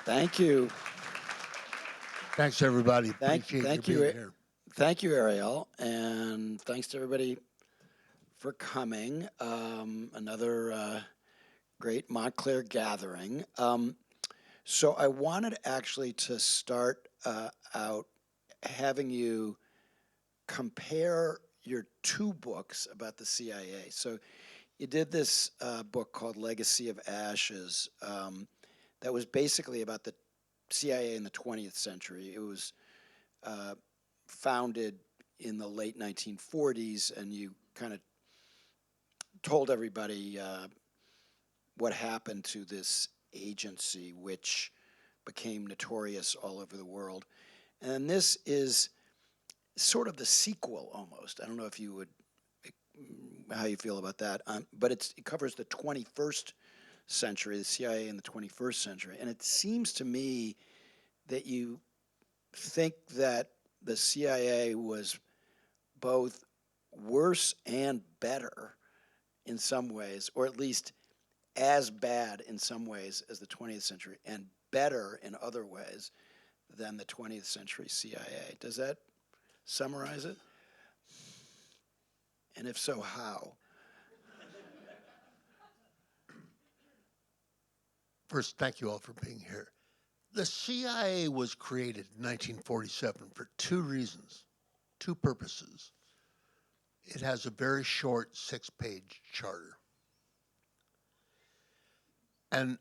Thank you. Thanks, everybody. Thank, Appreciate you thank being you. here. Thank you, Ariel. And thanks to everybody for coming. Another great Montclair gathering. So I wanted actually to start out having you compare your two books about the CIA. So you did this book called Legacy of Ashes that was basically about the CIA in the 20th century. It was founded in the late 1940s, and you kind of told everybody what happened to this agency, which became notorious all over the world. And this is sort of the sequel almost. I don't know if you would, how you feel about that, but it covers the 21st century, the CIA in the 21st century. And it seems to me that you think that the CIA was both worse and better in some ways, or at least as bad in some ways as the 20th century, and better in other ways than the 20th century CIA. Does that summarize it? And if so, how? First, thank you all for being here. The CIA was created in 1947 for two reasons, two purposes. It has a very short 6-page charter. And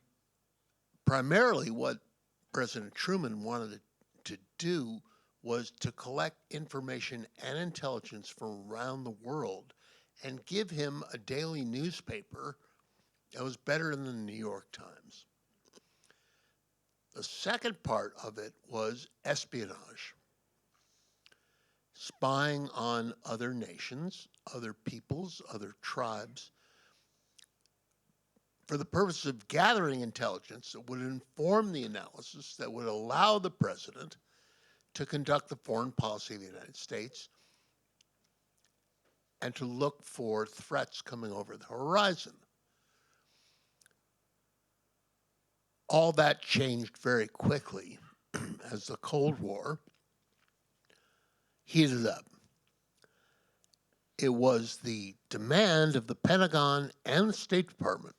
primarily what President Truman wanted to do was to collect information and intelligence from around the world and give him a daily newspaper that was better than the New York Times. The second part of it was espionage, spying on other nations, other peoples, other tribes, for the purpose of gathering intelligence that would inform the analysis that would allow the president to conduct the foreign policy of the United States and to look for threats coming over the horizon. All that changed very quickly as the Cold War heated up. It was the demand of the Pentagon and the State Department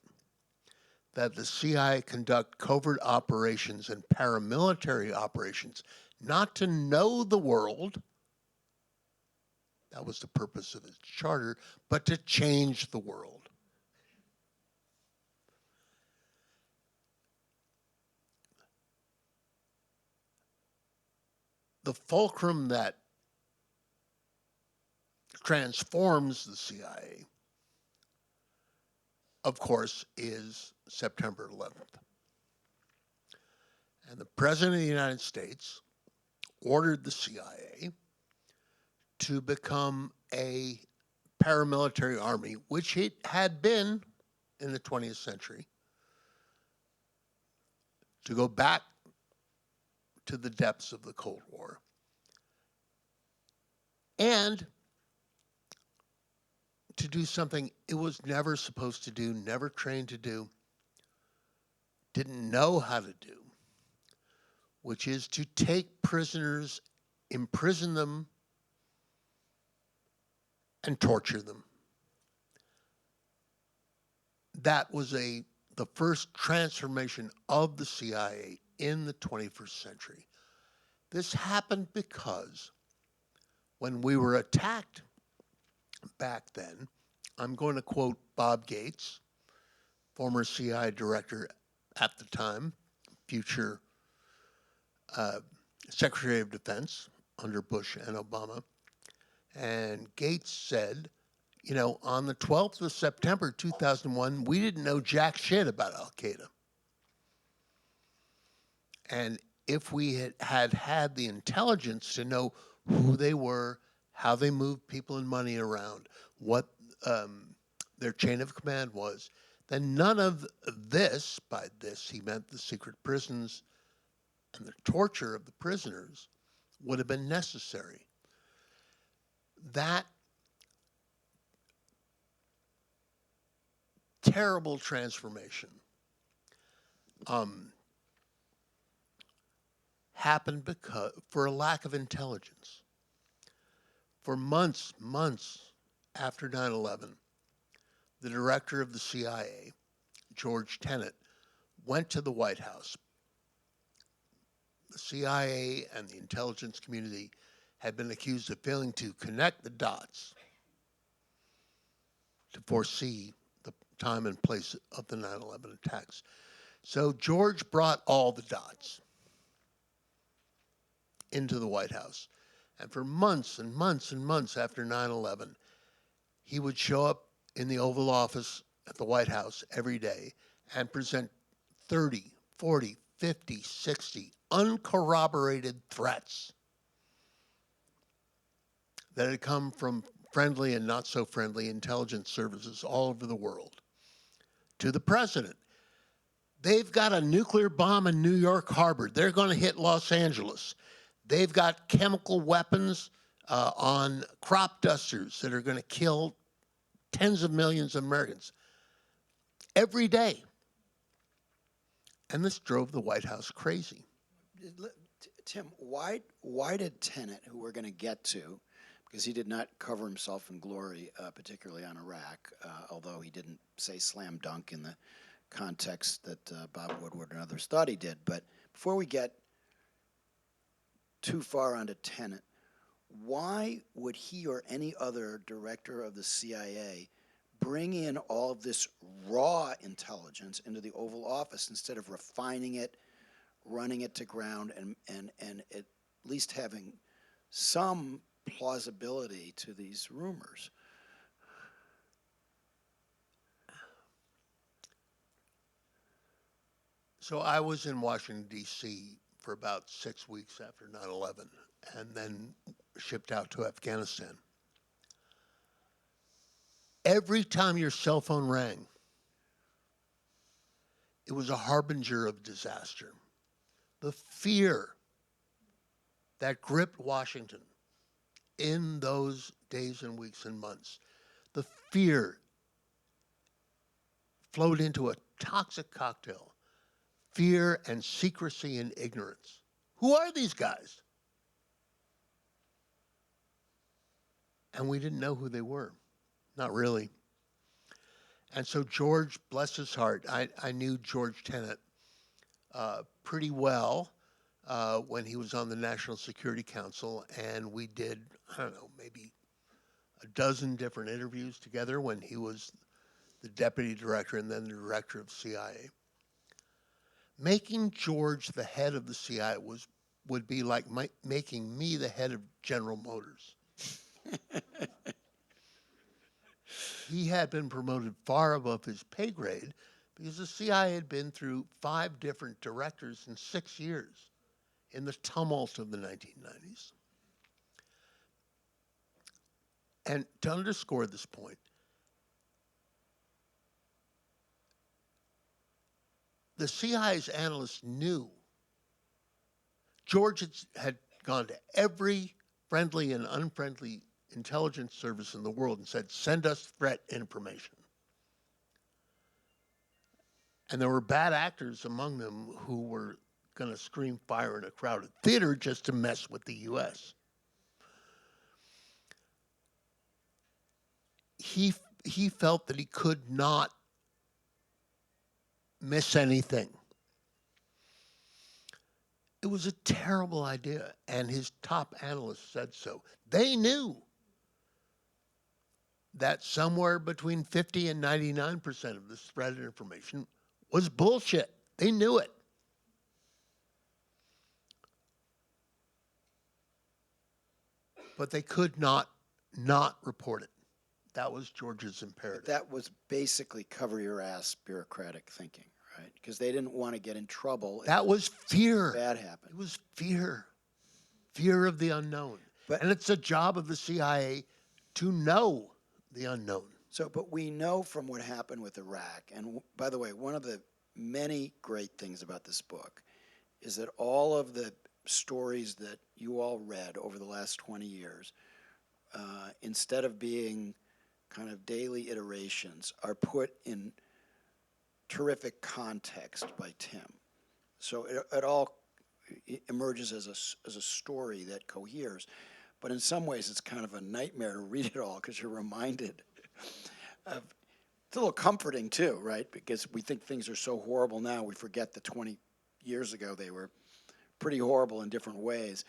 that the CIA conduct covert operations and paramilitary operations, not to know the world, that was the purpose of its charter, but to change the world. The fulcrum that transforms the CIA, of course, is September 11th. And the President of the United States ordered the CIA to become a paramilitary army, which it had been in the 20th century, to go back to the depths of the Cold War, and to do something it was never supposed to do, never trained to do, didn't know how to do, which is to take prisoners, imprison them, and torture them. That was the first transformation of the CIA in the 21st century. This happened because when we were attacked back then, I'm going to quote Bob Gates, former CIA director at the time, future Secretary of Defense under Bush and Obama. And Gates said, you know, on the 12th of September 2001, we didn't know jack shit about Al Qaeda. And if we had the intelligence to know who they were, how they moved people and money around, what their chain of command was, then none of this, by this he meant the secret prisons and the torture of the prisoners, would have been necessary. That terrible transformation happened for a lack of intelligence. For months after 9/11, the director of the CIA, George Tenet, went to the White House. The CIA and the intelligence community had been accused of failing to connect the dots to foresee the time and place of the 9/11 attacks. So George brought all the dots into the White House. And for months and months and months after 9/11, he would show up in the Oval Office at the White House every day and present 30, 40, 50, 60 uncorroborated threats that had come from friendly and not so friendly intelligence services all over the world to the president. They've got a nuclear bomb in New York Harbor. They're going to hit Los Angeles. They've got chemical weapons on crop dusters that are going to kill tens of millions of Americans every day. And this drove the White House crazy. Tim, why did Tenet, who we're going to get to, because he did not cover himself in glory, particularly on Iraq, although he didn't say slam dunk in the context that Bob Woodward and others thought he did. But before we get too far onto Tenet, why would he or any other director of the CIA bring in all of this raw intelligence into the Oval Office instead of refining it, running it to ground, and at least having some plausibility to these rumors? So I was in Washington, D.C. for about 6 weeks after 9/11 and then shipped out to Afghanistan. Every time your cell phone rang, it was a harbinger of disaster. The fear that gripped Washington in those days and weeks and months, the fear flowed into a toxic cocktail. Fear and secrecy and ignorance. Who are these guys? And we didn't know who they were. Not really. And so George, bless his heart, I knew George Tenet pretty well when he was on the National Security Council, and we did, I don't know, maybe a dozen different interviews together when he was the deputy director and then the director of CIA. Making George the head of the CIA would be like making me the head of General Motors. He had been promoted far above his pay grade because the CIA had been through 5 different directors in 6 years in the tumult of the 1990s. And to underscore this point, the CIA's analysts knew George had gone to every friendly and unfriendly intelligence service in the world and said, send us threat information. And there were bad actors among them who were going to scream fire in a crowded theater just to mess with the U.S. He felt that he could not miss anything. It was a terrible idea, and his top analysts said so. They knew that somewhere between 50 and 99% of the spread information was bullshit. They knew it. But they could not report it. That was George's imperative. But that was basically cover your ass bureaucratic thinking, right? Because they didn't want to get in trouble. That was fear. Bad happened. It was fear. Fear of the unknown. And it's a job of the CIA to know the unknown. So, but we know from what happened with Iraq, and by the way, one of the many great things about this book is that all of the stories that you all read over the last 20 years, instead of being kind of daily iterations, are put in terrific context by Tim. So it all emerges as a story that coheres. But in some ways, it's kind of a nightmare to read it all because you're reminded of. It's a little comforting too, right? Because we think things are so horrible now, we forget that 20 years ago they were pretty horrible in different ways.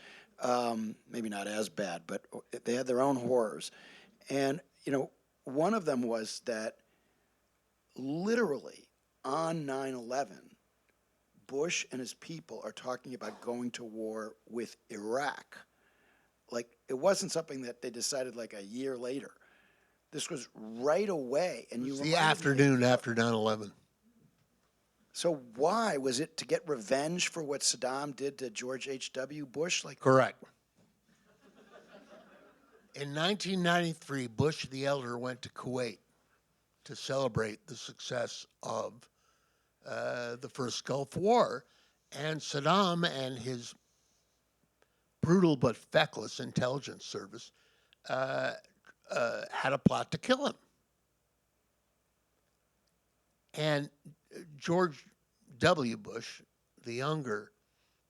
Maybe not as bad, but they had their own horrors. And, one of them was that literally on 9/11, Bush and his people are talking about going to war with Iraq. Like, it wasn't something that they decided like a year later. This was right away. And you The afternoon after 9/11. So why? Was it to get revenge for what Saddam did to George H.W. Bush? Like, Correct. In 1993, Bush the Elder went to Kuwait to celebrate the success of the first Gulf War. And Saddam and his brutal but feckless intelligence service had a plot to kill him. And George W. Bush, the younger,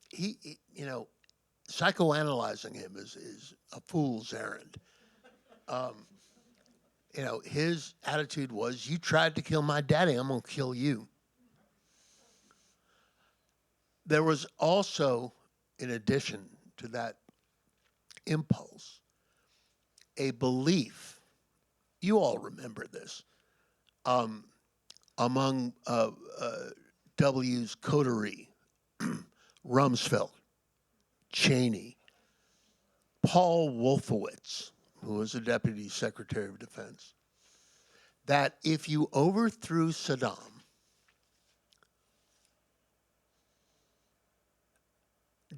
he psychoanalyzing him is a fool's errand. His attitude was, you tried to kill my daddy, I'm going to kill you. There was also, in addition to that impulse, a belief, you all remember this, among W's coterie, Rumsfeld, Cheney, Paul Wolfowitz, who was a Deputy Secretary of Defense, that if you overthrew Saddam,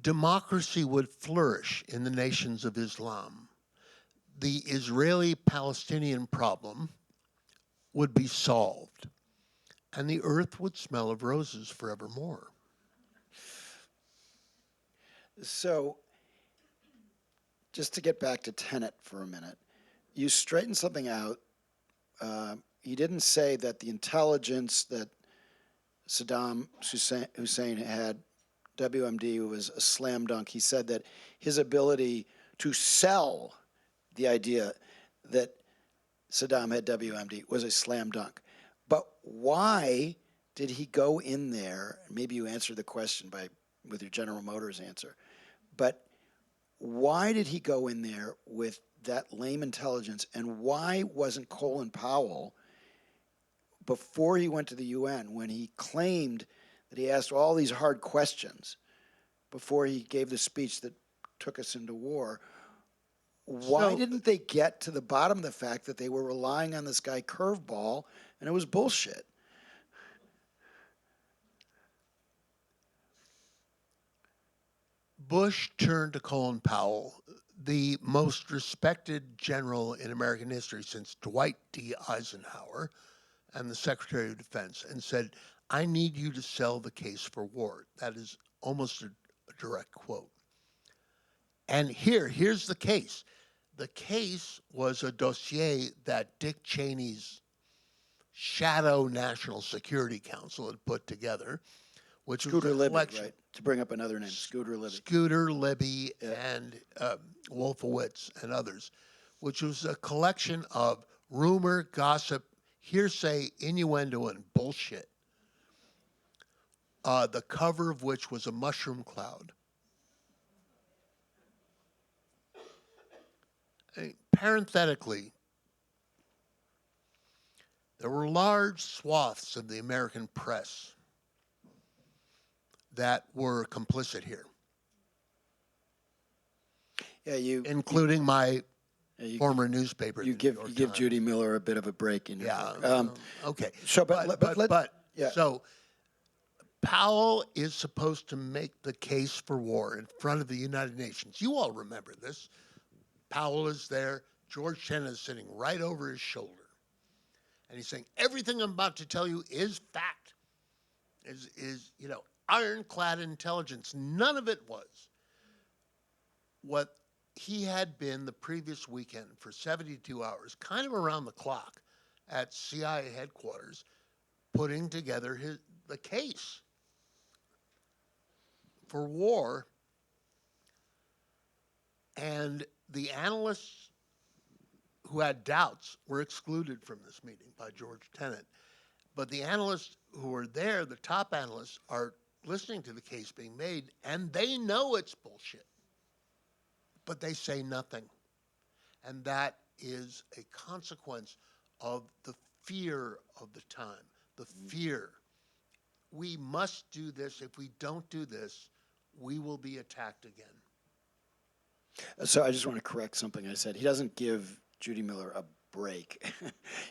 democracy would flourish in the nations of Islam. The Israeli-Palestinian problem would be solved, and the earth would smell of roses forevermore. So, just to get back to Tenet for a minute, you straightened something out. You didn't say that the intelligence that Saddam Hussein had, WMD, was a slam dunk. He said that his ability to sell the idea that Saddam had WMD was a slam dunk. But why did he go in there? Maybe you answered the question with your General Motors answer. But why did he go in there with that lame intelligence? And why wasn't Colin Powell, before he went to the UN, when he claimed that he asked all these hard questions before he gave the speech that took us into war, why didn't they get to the bottom of the fact that they were relying on this guy Curveball and it was bullshit? Bush turned to Colin Powell, the most respected general in American history since Dwight D. Eisenhower, and the Secretary of Defense, and said, I need you to sell the case for war. That is almost a direct quote. And here's the case. The case was a dossier that Dick Cheney's shadow National Security Council had put together, which was a collection. Right? To bring up another name, Scooter Libby. Scooter Libby and Wolfowitz and others, which was a collection of rumor, gossip, hearsay, innuendo, and bullshit. The cover of which was a mushroom cloud. Parenthetically, there were large swaths of the American press that were complicit here. Yeah, including my former newspaper. You give Judy Miller a bit of a break in your book. Okay. So, So Powell is supposed to make the case for war in front of the United Nations. You all remember this. Powell is there. George Tenet is sitting right over his shoulder. And he's saying, everything I'm about to tell you is fact, is ironclad intelligence. None of it was what he had been the previous weekend for 72 hours, kind of around the clock at CIA headquarters, putting together the case for war, and the analysts who had doubts were excluded from this meeting by George Tenet. But the analysts who were there, the top analysts, are listening to the case being made, and they know it's bullshit. But they say nothing. And that is a consequence of the fear of the time, the fear. We must do this. If we don't do this, we will be attacked again. So I just want to correct something I said. He doesn't give Judy Miller a break.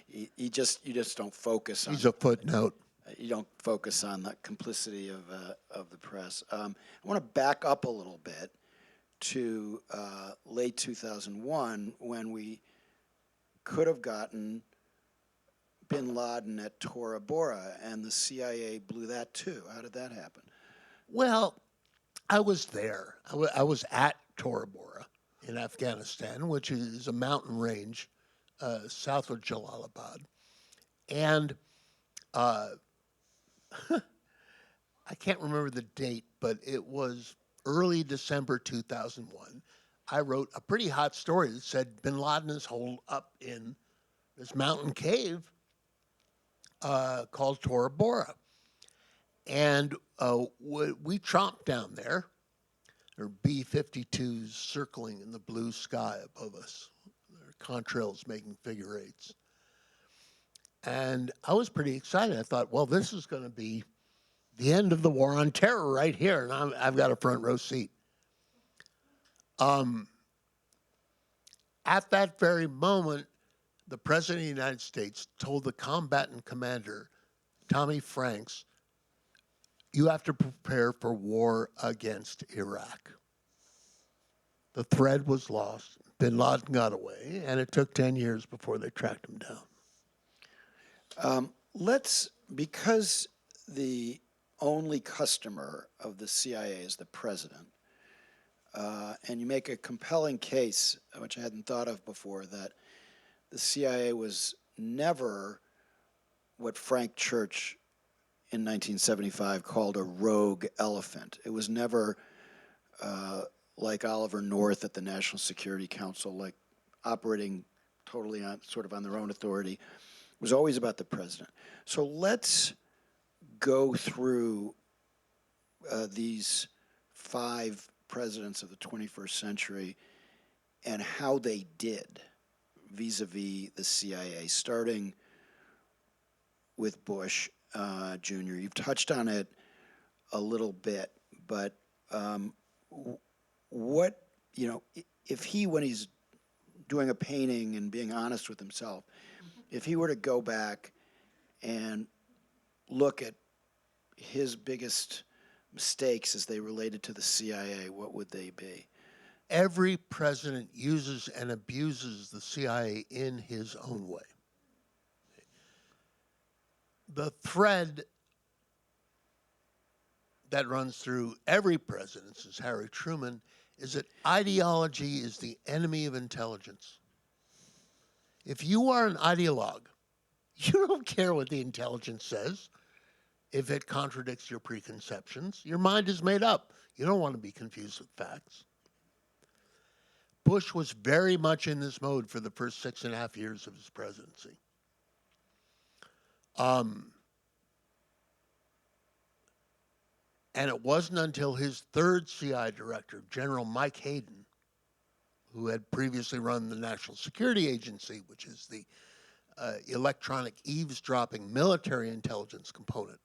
You just don't focus on. He's a footnote. You don't focus on the complicity of the press. I want to back up a little bit to late 2001 when we could have gotten bin Laden at Tora Bora, and the CIA blew that too. How did that happen? Well, I was there. I was at Tora Bora in Afghanistan, which is a mountain range south of Jalalabad. And I can't remember the date, but it was early December 2001. I wrote a pretty hot story that said bin Laden is holed up in this mountain cave called Tora Bora. And we tromped down there. There were B-52s circling in the blue sky above us. There were contrails making figure eights. And I was pretty excited. I thought, well, this is going to be the end of the war on terror right here, and I've got a front row seat. At that very moment, the President of the United States told the combatant commander, Tommy Franks, you have to prepare for war against Iraq. The thread was lost. Bin Laden got away, and it took 10 years before they tracked him down. Because the only customer of the CIA is the president, and you make a compelling case, which I hadn't thought of before, that the CIA was never what Frank Church in 1975 called a rogue elephant. It was never like Oliver North at the National Security Council, like operating totally on their own authority. It was always about the president. So let's go through these 5 presidents of the 21st century and how they did vis-a-vis the CIA, starting with Bush Jr. You've touched on it a little bit, but what, if he, when he's doing a painting and being honest with himself, if he were to go back and look at his biggest mistakes as they related to the CIA, what would they be? Every president uses and abuses the CIA in his own way. The thread that runs through every president since Harry Truman is that ideology is the enemy of intelligence. If you are an ideologue, you don't care what the intelligence says. If it contradicts your preconceptions, your mind is made up. You don't want to be confused with facts. Bush was very much in this mode for the first 6.5 years of his presidency. And it wasn't until his third CI director, General Mike Hayden, who had previously run the National Security Agency, which is the electronic eavesdropping military intelligence component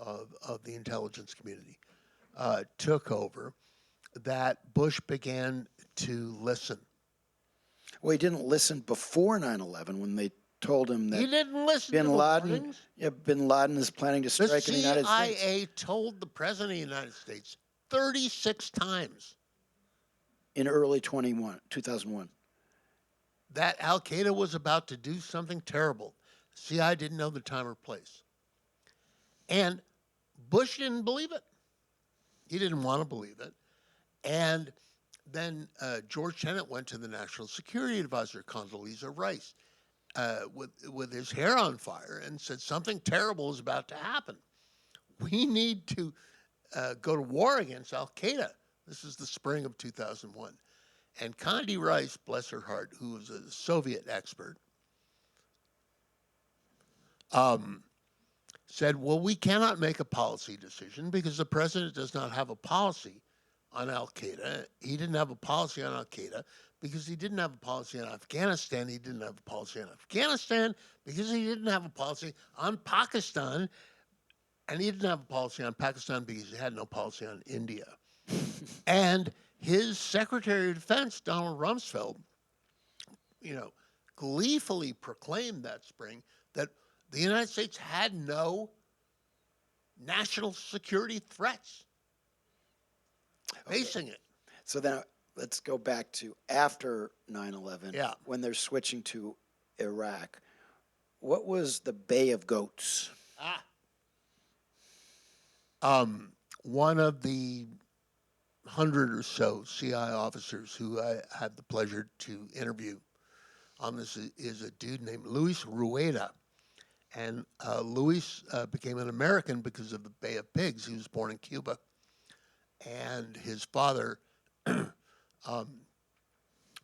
of the intelligence community, took over, that Bush began to listen. Well, he didn't listen before 9/11 when they told him that He didn't listen bin to Laden, the warnings. bin Laden is planning to strike in the United States. The CIA told the President of the United States 36 times In early 2001. that Al-Qaeda was about to do something terrible. The CIA didn't know the time or place. And Bush didn't believe it. He didn't want to believe it. And then George Tenet went to the National Security Advisor, Condoleezza Rice, with his hair on fire and said something terrible is about to happen. We need to go to war against Al Qaeda. This is the spring of 2001. And Condi Rice, bless her heart, who was a Soviet expert, said, well, we cannot make a policy decision because the president does not have a policy on Al Qaeda. He didn't have a policy on Al Qaeda because he didn't have a policy on Afghanistan. He didn't have a policy on Afghanistan because he didn't have a policy on Pakistan. And he didn't have a policy on Pakistan because he had no policy on India. And his Secretary of Defense, Donald Rumsfeld, gleefully proclaimed that spring that the United States had no national security threats facing it. So then let's go back to after 9/11, Yeah. when they're switching to Iraq. What was the Bay of Goats? One of the 100 or so CI officers who I had the pleasure to interview on this is a dude named Luis Rueda. And Luis became an American because of the Bay of Pigs. He was born in Cuba. And his father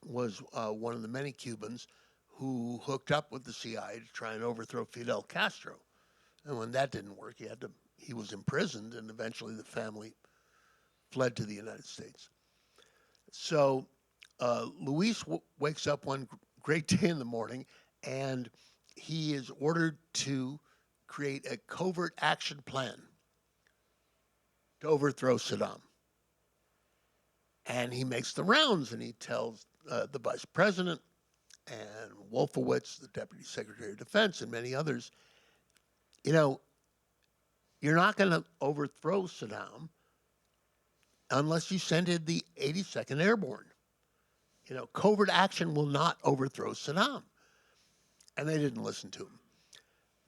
was one of the many Cubans who hooked up with the CIA to try and overthrow Fidel Castro. And when that didn't work, he was imprisoned, and eventually the family fled to the United States. So Luis wakes up one great day in the morning, and he is ordered to create a covert action plan to overthrow Saddam. And he makes the rounds, and he tells the vice president and Wolfowitz, the deputy secretary of defense, and many others, you're not going to overthrow Saddam unless you send in the 82nd Airborne. Covert action will not overthrow Saddam. And they didn't listen to him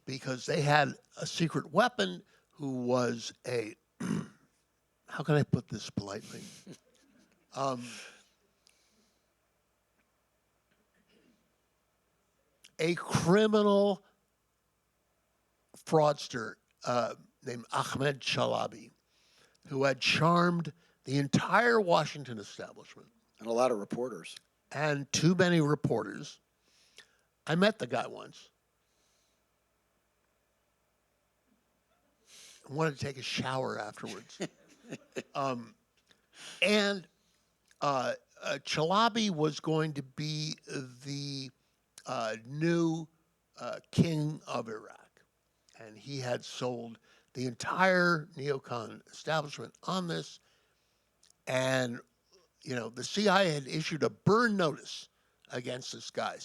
because they had a secret weapon who was how can I put this politely? A criminal fraudster named Ahmed Chalabi, who had charmed the entire Washington establishment. And a lot of reporters. And too many reporters. I met the guy once. I wanted to take a shower afterwards. And Chalabi was going to be the new king of Iraq. And he had sold the entire neocon establishment on this. And, the CIA had issued a burn notice against this guy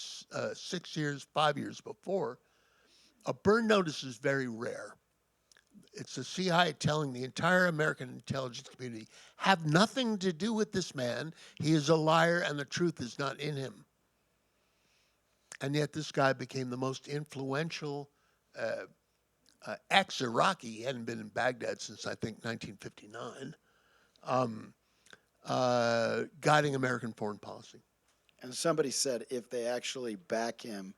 5 years before. A burn notice is very rare. It's the CIA telling the entire American intelligence community, have nothing to do with this man. He is a liar and the truth is not in him. And yet this guy became the most influential ex-Iraqi. He hadn't been in Baghdad since, I think, 1959, guiding American foreign policy. And somebody said if they actually back him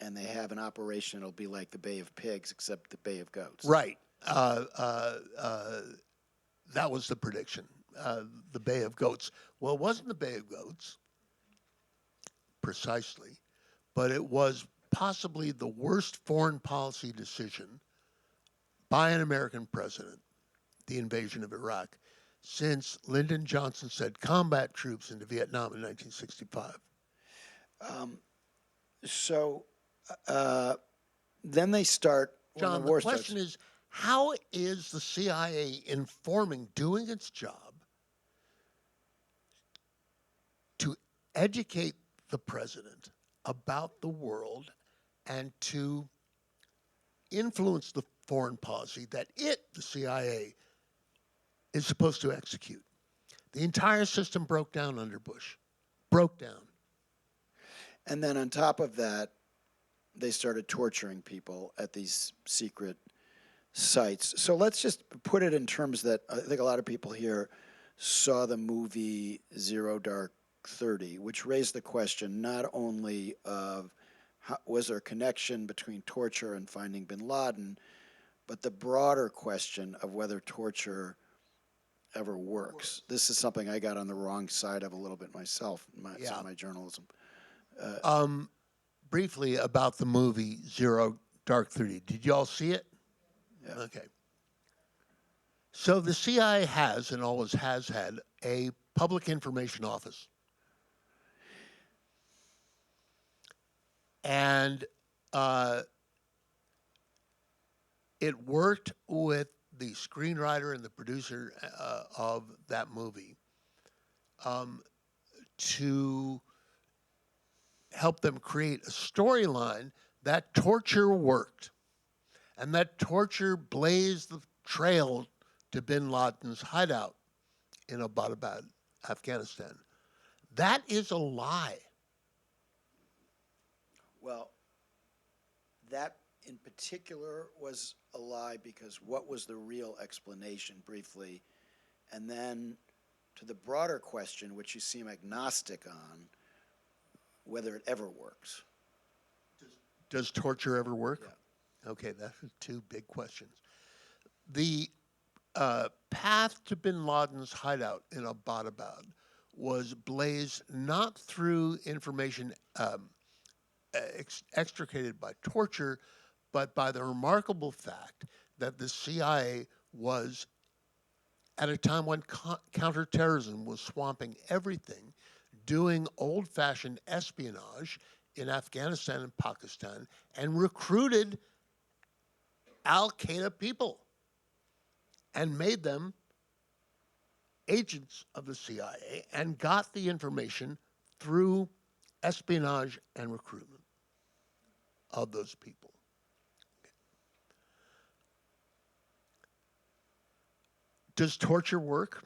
and they have an operation, it'll be like the Bay of Pigs, except the Bay of Goats. Right. That was the prediction, the Bay of Goats. Well, it wasn't the Bay of Goats, precisely, but it was possibly the worst foreign policy decision by an American president, the invasion of Iraq, since Lyndon Johnson sent combat troops into Vietnam in 1965. So then they start. John, the war the question starts. is, how is the CIA doing its job to educate the president about the world and to influence the foreign policy that the CIA, is supposed to execute? The entire system broke down under Bush. Broke down. And then on top of that, they started torturing people at these secret sites. So let's just put it in terms that I think a lot of people here saw the movie Zero Dark 30, which raised the question not only of was there a connection between torture and finding bin Laden, but the broader question of whether torture ever works. This is something I got on the wrong side of a little bit myself in some of my journalism. Briefly about the movie Zero Dark 30. Did you all see it? Yeah. Okay. So the CIA has and always has had a public information office. And it worked with the screenwriter and the producer of that movie to help them create a storyline that torture worked. And that torture blazed the trail to bin Laden's hideout in Abbottabad, Afghanistan. That is a lie. Well, that in particular was a lie because what was the real explanation, briefly? And then to the broader question, which you seem agnostic on, whether it ever works. Does torture ever work? Yeah. Okay, that's two big questions. The path to bin Laden's hideout in Abbottabad was blazed not through information extricated by torture, but by the remarkable fact that the CIA was, at a time when counterterrorism was swamping everything, doing old-fashioned espionage in Afghanistan and Pakistan and recruited Al-Qaeda people and made them agents of the CIA and got the information through espionage and recruitment of those people. Does torture work?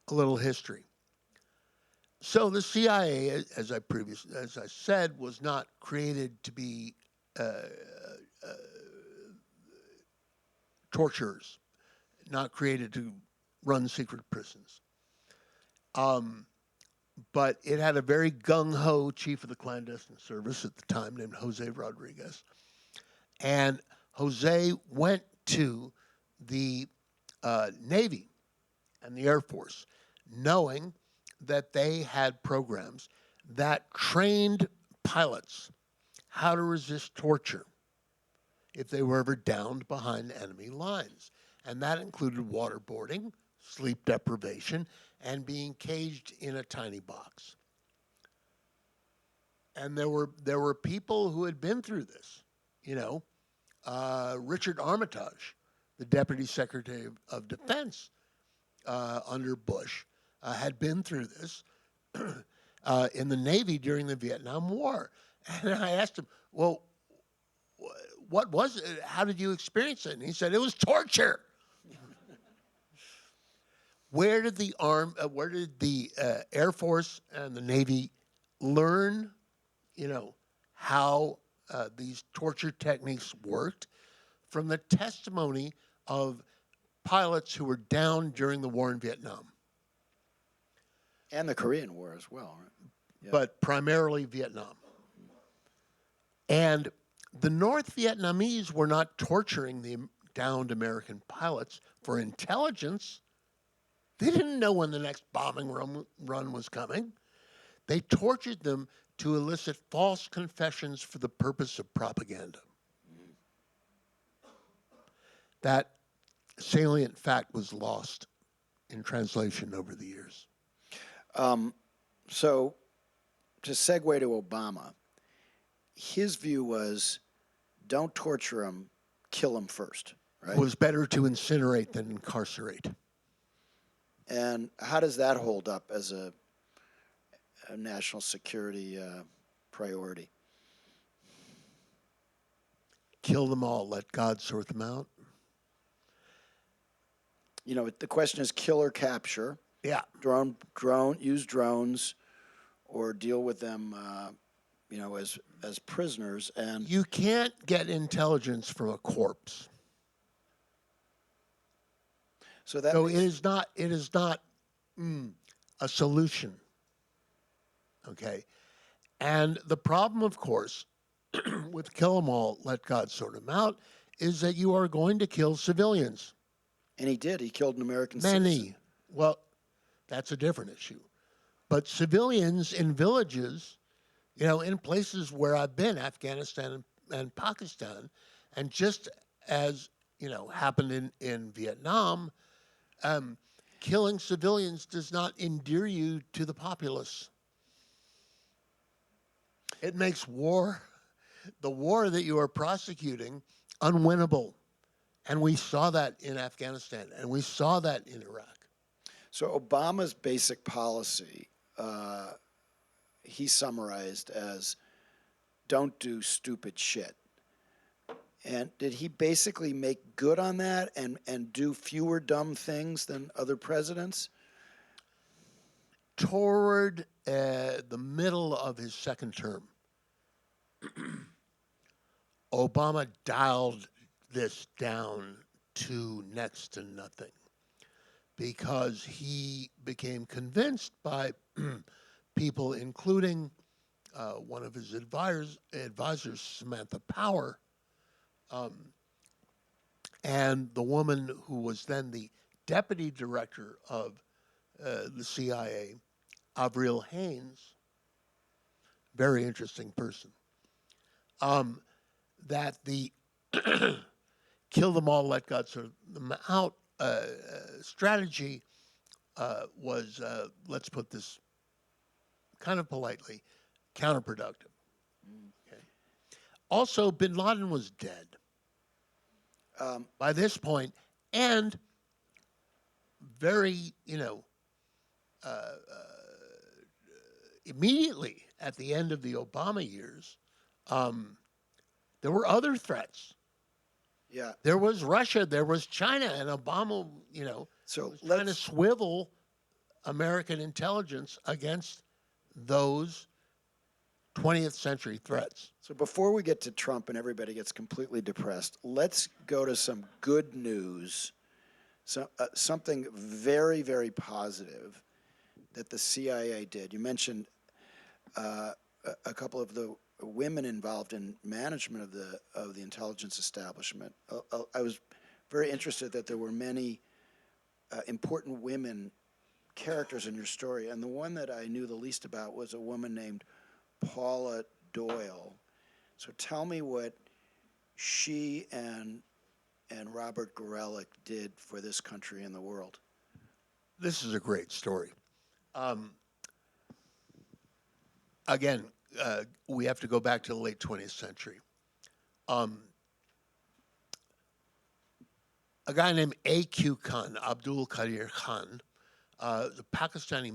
A little history. So the CIA, as I said, was not created to be torturers, not created to run secret prisons. But it had a very gung-ho chief of the clandestine service at the time named Jose Rodriguez. And Jose went to the Navy and the Air Force knowing that they had programs that trained pilots how to resist torture if they were ever downed behind enemy lines. And that included waterboarding, sleep deprivation, and being caged in a tiny box. And there were people who had been through this. You know, Richard Armitage, the Deputy Secretary of Defense under Bush, had been through this in the Navy during the Vietnam War. And I asked him, well, what was it? How did you experience it? And he said, it was torture. Where did the Air Force and the Navy learn, how these torture techniques worked? From the testimony of pilots who were down during the war in Vietnam. And the Korean War as well, right? Yeah. But primarily Vietnam. And the North Vietnamese were not torturing the downed American pilots for intelligence. They didn't know when the next bombing run was coming. They tortured them to elicit false confessions for the purpose of propaganda. That salient fact was lost in translation over the years. So to segue to Obama, his view was don't torture him, kill him first, right? It was better to incinerate than incarcerate. And how does that hold up as a national security priority? Kill them all, let God sort them out. The question is kill or capture. Yeah. Use drones or deal with them, as prisoners. And you can't get intelligence from a corpse. So it is not a solution. Okay. And the problem, of course, with kill 'em all, let God sort 'em out, is that you are going to kill civilians. And he did. He killed an American citizen. Many. Well, that's a different issue. But civilians in villages, in places where I've been, Afghanistan and Pakistan, and just as, happened in Vietnam, killing civilians does not endear you to the populace. It makes the war that you are prosecuting, unwinnable. And we saw that in Afghanistan, and we saw that in Iraq. So Obama's basic policy, he summarized as don't do stupid shit. And did he basically make good on that and do fewer dumb things than other presidents? Toward the middle of his second term, Obama dialed this down to next to nothing because he became convinced by people, including one of his advisors, Samantha Power, and the woman who was then the deputy director of the CIA, Avril Haines, very interesting person, that the kill them all, let God sort them out strategy was, let's put this kind of politely, counterproductive. Okay. Also, bin Laden was dead by this point, and very, immediately at the end of the Obama years, there were other threats. Yeah. There was Russia, there was China, and Obama, So was trying to swivel American intelligence against those 20th century threats. So before we get to Trump and everybody gets completely depressed, let's go to some good news, something very, very positive that the CIA did. You mentioned a couple of the women involved in management of the intelligence establishment. I was very interested that there were many important women characters in your story, and the one that I knew the least about was a woman named Paula Doyle. So tell me what she and Robert Gorelick did for this country and the world. This is a great story. Again, we have to go back to the late 20th century. A guy named A.Q. Khan, Abdul Qadir Khan, the Pakistani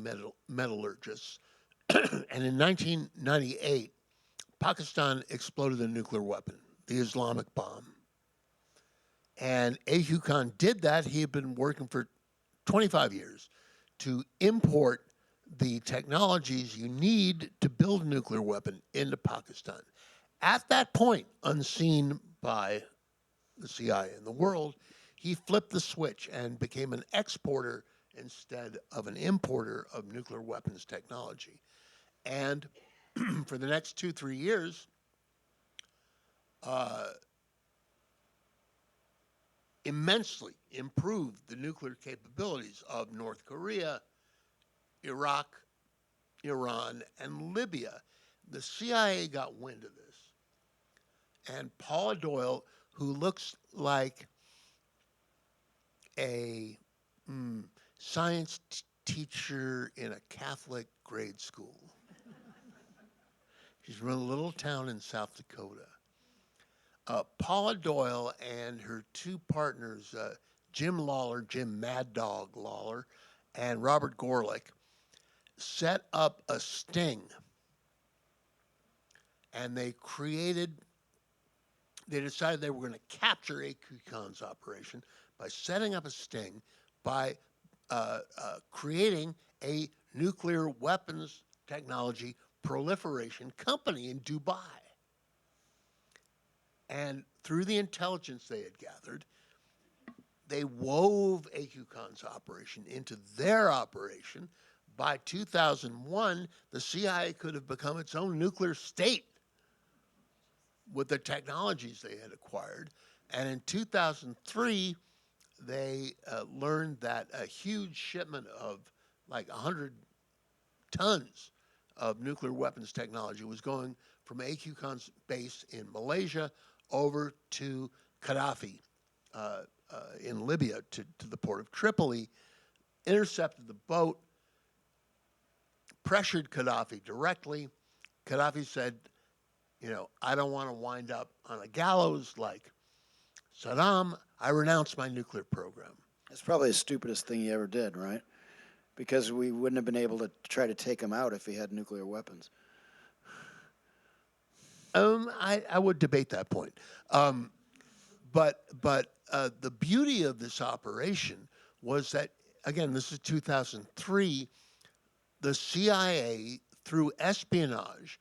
metallurgist, and in 1998, Pakistan exploded a nuclear weapon, the Islamic bomb. And A.Q. Khan did that. He had been working for 25 years to import the technologies you need to build a nuclear weapon into Pakistan. At that point, unseen by the CIA and the world, he flipped the switch and became an exporter instead of an importer of nuclear weapons technology. And for the next 2-3 years, immensely improved the nuclear capabilities of North Korea, Iraq, Iran, and Libya. The CIA got wind of this. And Paula Doyle, who looks like a science teacher in a Catholic grade school. She's from a little town in South Dakota. Paula Doyle and her two partners, Jim Mad Dog Lawler, and Robert Gorelick, set up a sting. And they decided they were going to capture A.Q. Khan's operation by setting up a sting, by creating a nuclear weapons technology proliferation company in Dubai. And through the intelligence they had gathered, they wove A.Q. Khan's operation into their operation. By 2001, the CIA could have become its own nuclear state. with the technologies they had acquired. And in 2003, they learned that a huge shipment of like 100 tons of nuclear weapons technology was going from AQ-Khan's base in Malaysia over to Gaddafi in Libya to the port of Tripoli, intercepted the boat, pressured Gaddafi directly. Gaddafi said, I don't want to wind up on a gallows like Saddam. I renounce my nuclear program. It's probably the stupidest thing he ever did, right? Because we wouldn't have been able to try to take him out if he had nuclear weapons. I would debate that point. But the beauty of this operation was that, again, this is 2003, the CIA, through espionage,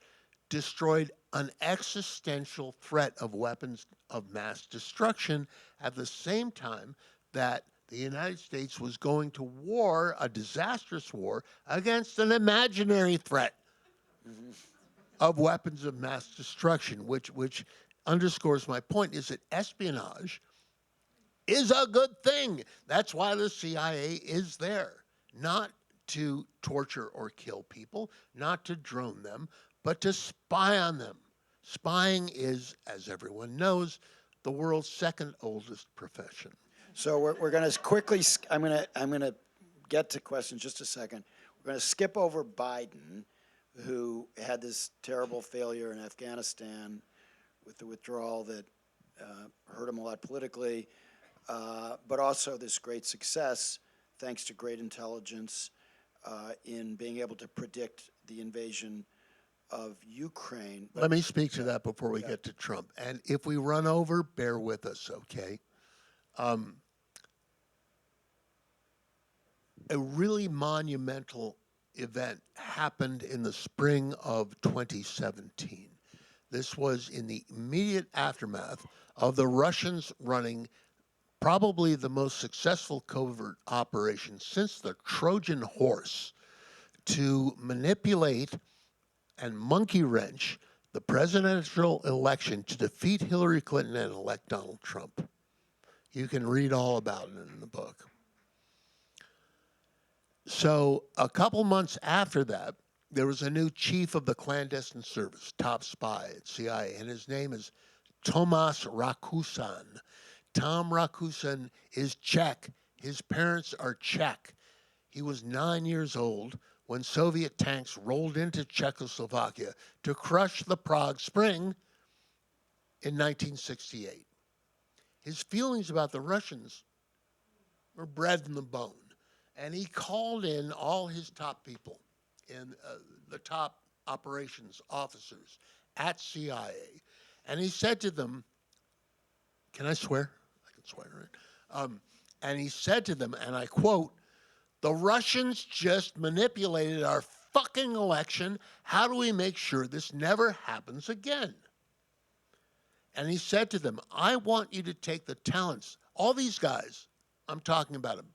destroyed an existential threat of weapons of mass destruction at the same time that the United States was going to war, a disastrous war, against an imaginary threat of weapons of mass destruction, which underscores my point, is that espionage is a good thing. That's why the CIA is there, not to torture or kill people, not to drone them, but to spy on them. Spying is, as everyone knows, the world's second oldest profession. So we're going to quickly. I'm going to get to questions just a second. We're going to skip over Biden, who had this terrible failure in Afghanistan with the withdrawal that hurt him a lot politically, but also this great success thanks to great intelligence in being able to predict the invasion of Ukraine. Let me speak to that before we get to Trump. And if we run over, bear with us, okay? A really monumental event happened in the spring of 2017. This was in the immediate aftermath of the Russians running probably the most successful covert operation since the Trojan horse to manipulate and monkey wrench the presidential election to defeat Hillary Clinton and elect Donald Trump. You can read all about it in the book. So a couple months after that, there was a new chief of the clandestine service, top spy at CIA, and his name is Tomas Rakusan. Tom Rakusan is Czech. His parents are Czech. He was 9 years old when Soviet tanks rolled into Czechoslovakia to crush the Prague Spring in 1968. His feelings about the Russians were bred in the bone, and he called in all his top people and the top operations officers at CIA, and he said to them, can I swear? I can swear, right? And he said to them, and I quote, "The Russians just manipulated our fucking election. How do we make sure this never happens again?" And he said to them, "I want you to take the talents." All these guys, I'm talking about at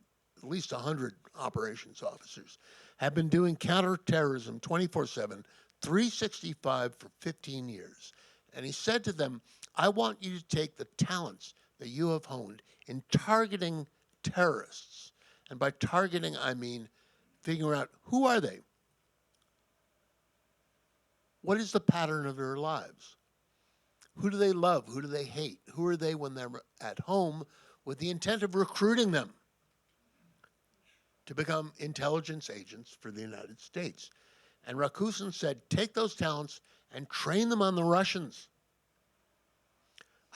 least 100 operations officers, have been doing counterterrorism 24/7, 365 for 15 years. And he said to them, "I want you to take the talents that you have honed in targeting terrorists." And by targeting, I mean figuring out who are they? What is the pattern of their lives? Who do they love? Who do they hate? Who are they when they're at home, with the intent of recruiting them to become intelligence agents for the United States? And Rakusan said, take those talents and train them on the Russians.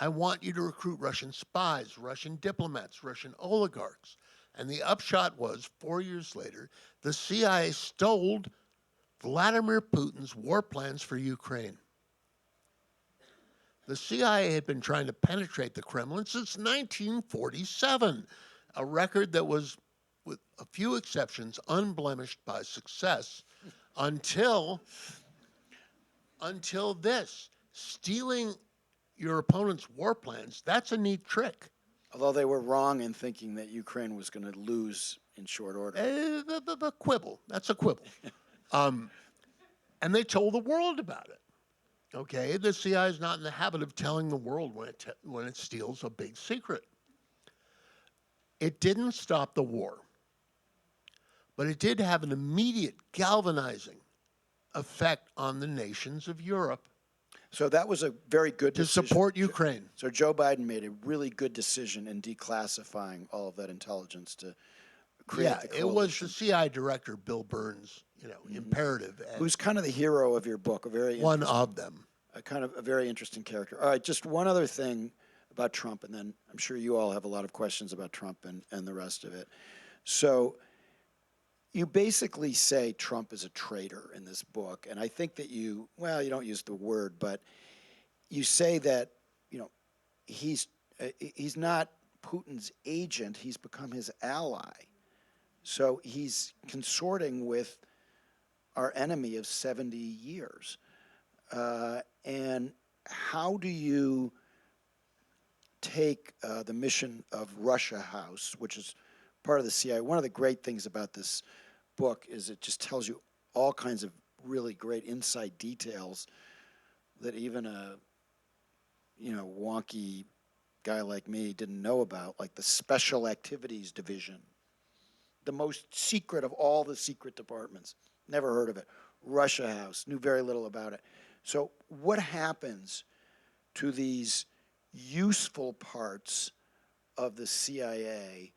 I want you to recruit Russian spies, Russian diplomats, Russian oligarchs. And the upshot was, 4 years later, the CIA stole Vladimir Putin's war plans for Ukraine. The CIA had been trying to penetrate the Kremlin since 1947, a record that was, with a few exceptions, unblemished by success until this. Stealing your opponent's war plans, that's a neat trick. Although they were wrong in thinking that Ukraine was going to lose in short order. The quibble, that's a quibble. And they told the world about it. Okay, the CIA is not in the habit of telling the world when it steals a big secret. It didn't stop the war, but it did have an immediate galvanizing effect on the nations of Europe So that was a very good to decision. support Ukraine. So Joe Biden made a really good decision in declassifying all of that intelligence to create Yeah, the it was the coalition. CIA director, Bill Burns, imperative, and Who's kind of the hero of your book, a very one interesting, of them. a kind of a very interesting character. All right, just one other thing about Trump, and then I'm sure you all have a lot of questions about Trump and the rest of it. So you basically say Trump is a traitor in this book, and I think that you don't use the word, but you say that, you know, he's he's not Putin's agent, he's become his ally. So he's consorting with our enemy of 70 years. And how do you take the mission of Russia House, which is part of the CIA? One of the great things about this book is it just tells you all kinds of really great inside details that even a wonky guy like me didn't know about, like the Special Activities Division, the most secret of all the secret departments. Never heard of it. Russia House, knew very little about it. So, what happens to these useful parts of the CIA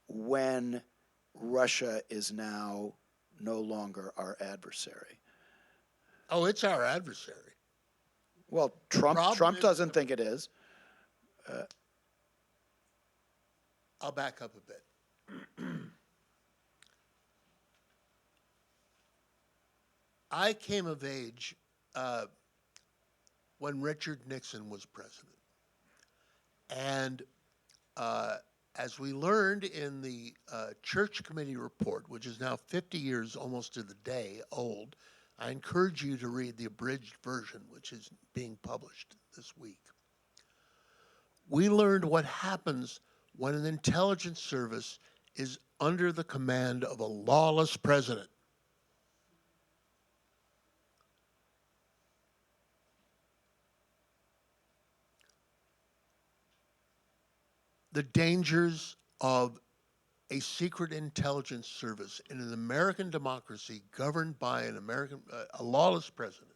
when Russia is now no longer our adversary? Oh, it's our adversary. Well, The Trump problem Trump is doesn't think it is. I'll back up a bit. I came of age when Richard Nixon was president. And as we learned in the Church Committee report, which is now 50 years almost to the day old, I encourage you to read the abridged version, which is being published this week. We learned what happens when an intelligence service is under the command of a lawless president. The dangers of a secret intelligence service in an American democracy governed by a lawless president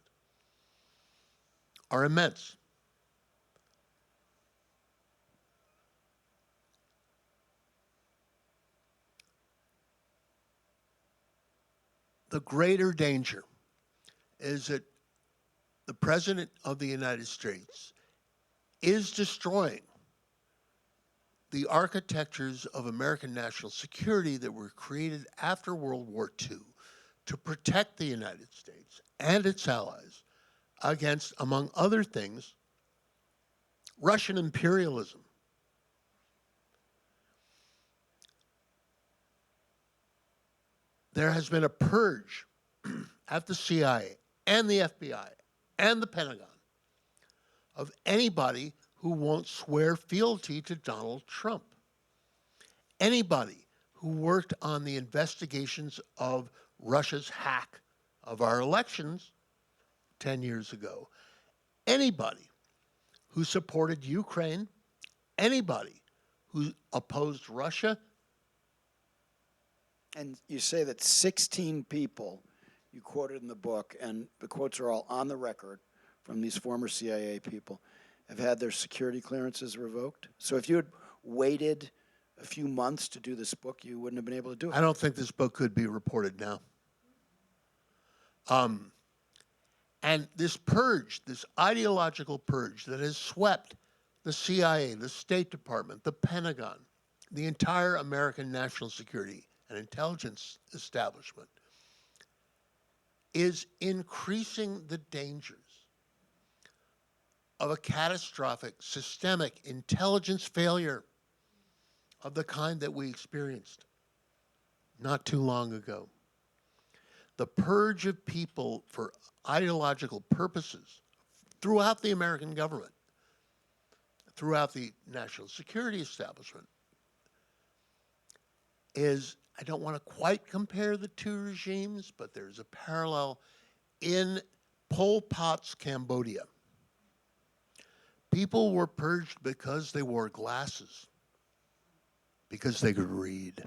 are immense. The greater danger is that the President of the United States is destroying the architectures of American national security that were created after World War II to protect the United States and its allies against, among other things, Russian imperialism. There has been a purge at the CIA and the FBI and the Pentagon of anybody who won't swear fealty to Donald Trump. Anybody who worked on the investigations of Russia's hack of our elections 10 years ago. Anybody who supported Ukraine, anybody who opposed Russia. And you say that 16 people you quoted in the book, and the quotes are all on the record from these former CIA people, have had their security clearances revoked. So if you had waited a few months to do this book, you wouldn't have been able to do it. I don't think this book could be reported now. And this purge, this ideological purge that has swept the CIA, the State Department, the Pentagon, the entire American national security and intelligence establishment, is increasing the dangers of a catastrophic, systemic intelligence failure of the kind that we experienced not too long ago. The purge of people for ideological purposes throughout the American government, throughout the national security establishment, is, I don't want to quite compare the two regimes, but there's a parallel in Pol Pot's Cambodia, people were purged because they wore glasses, because they could read.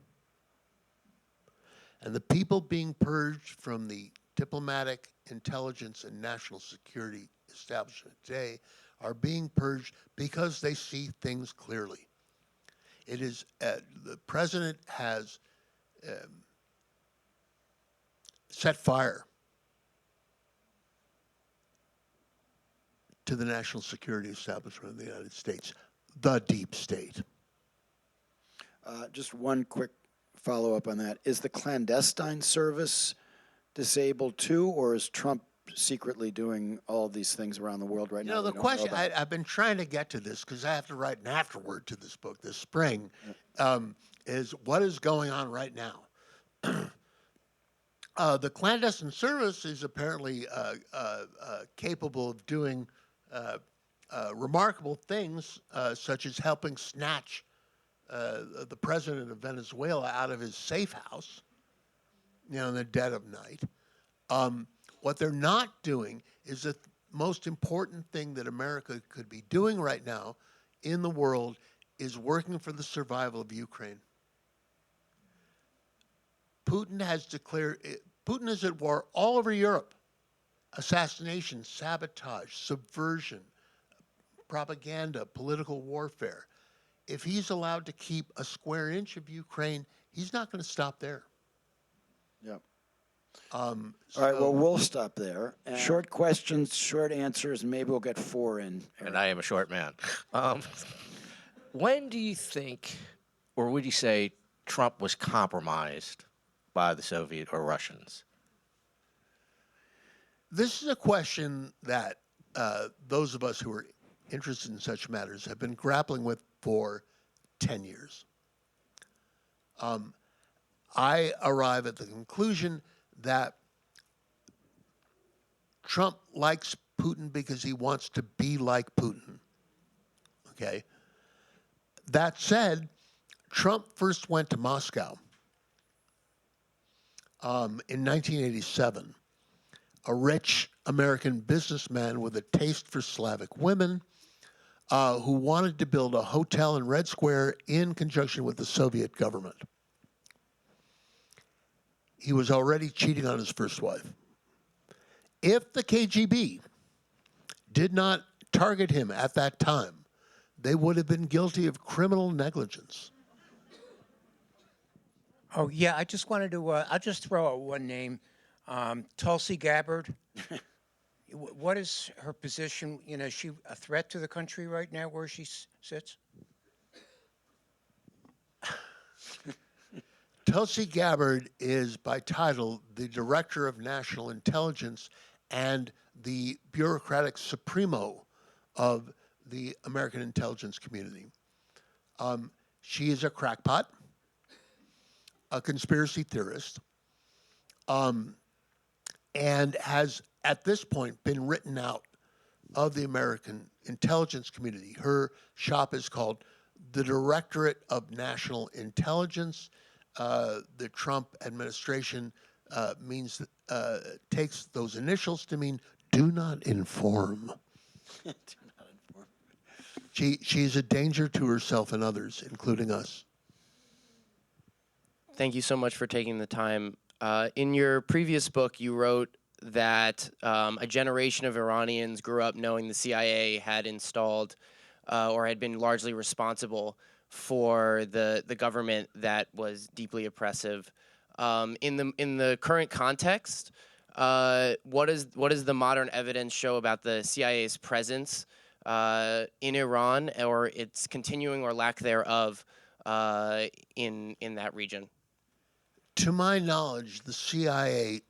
And the people being purged from the diplomatic, intelligence, and national security establishment today are being purged because they see things clearly. It is, the president has set fire to the national security establishment of the United States, the deep state. Just one quick follow-up on that. Is the clandestine service disabled too, or is Trump secretly doing all these things around the world right You now? know, that the we don't know question, about? I've been trying to get to this because I have to write an afterword to this book this spring, is what is going on right now? The clandestine service is apparently capable of doing remarkable things, such as helping snatch the president of Venezuela out of his safe house, in the dead of night. What they're not doing is the most important thing that America could be doing right now in the world is working for the survival of Ukraine. Putin is at war all over Europe. Assassination, sabotage, subversion, propaganda, political warfare. If he's allowed to keep a square inch of Ukraine, he's not going to stop there. Yep. All right, well, we'll stop there. Short questions, short answers, and maybe we'll get 4 in. Eric. And I am a short man. When do you think, or would you say, Trump was compromised by the Soviet or Russians? This is a question that those of us who are interested in such matters have been grappling with for 10 years. I arrive at the conclusion that Trump likes Putin because he wants to be like Putin. Okay? That said, Trump first went to Moscow in 1987. A rich American businessman with a taste for Slavic women who wanted to build a hotel in Red Square in conjunction with the Soviet government. He was already cheating on his first wife. If the KGB did not target him at that time, they would have been guilty of criminal negligence. Oh, yeah, I just wanted to, I'll just throw out one name, Tulsi Gabbard. What is her position? Is she a threat to the country right now where she sits? Tulsi Gabbard is, by title, the Director of National Intelligence and the bureaucratic supremo of the American intelligence community. She is a crackpot, a conspiracy theorist, and has, at this point, been written out of the American intelligence community. Her shop is called the Directorate of National Intelligence. The Trump administration takes those initials to mean do not inform. Do not inform. She's a danger to herself and others, including us. Thank you so much for taking the time. In your previous book, you wrote that a generation of Iranians grew up knowing the CIA had installed or had been largely responsible for the government that was deeply oppressive. In the current context, what does the modern evidence show about the CIA's presence in Iran, or its continuing or lack thereof in that region? To my knowledge, the CIA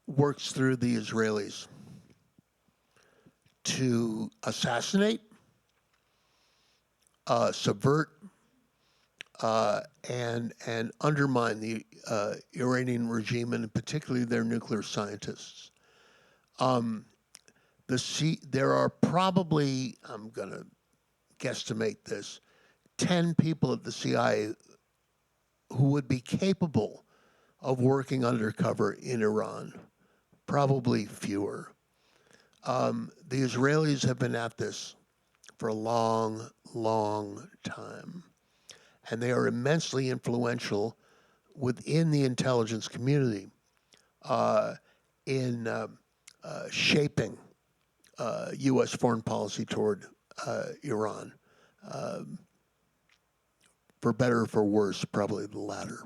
works through the Israelis to assassinate, subvert, and undermine the Iranian regime, and particularly their nuclear scientists. There are probably, I'm going to guesstimate this, 10 people at the CIA who would be capable of working undercover in Iran. probably fewer. The Israelis have been at this for a long, long time, and they are immensely influential within the intelligence community in shaping U.S. foreign policy toward Iran. For better or for worse, probably the latter.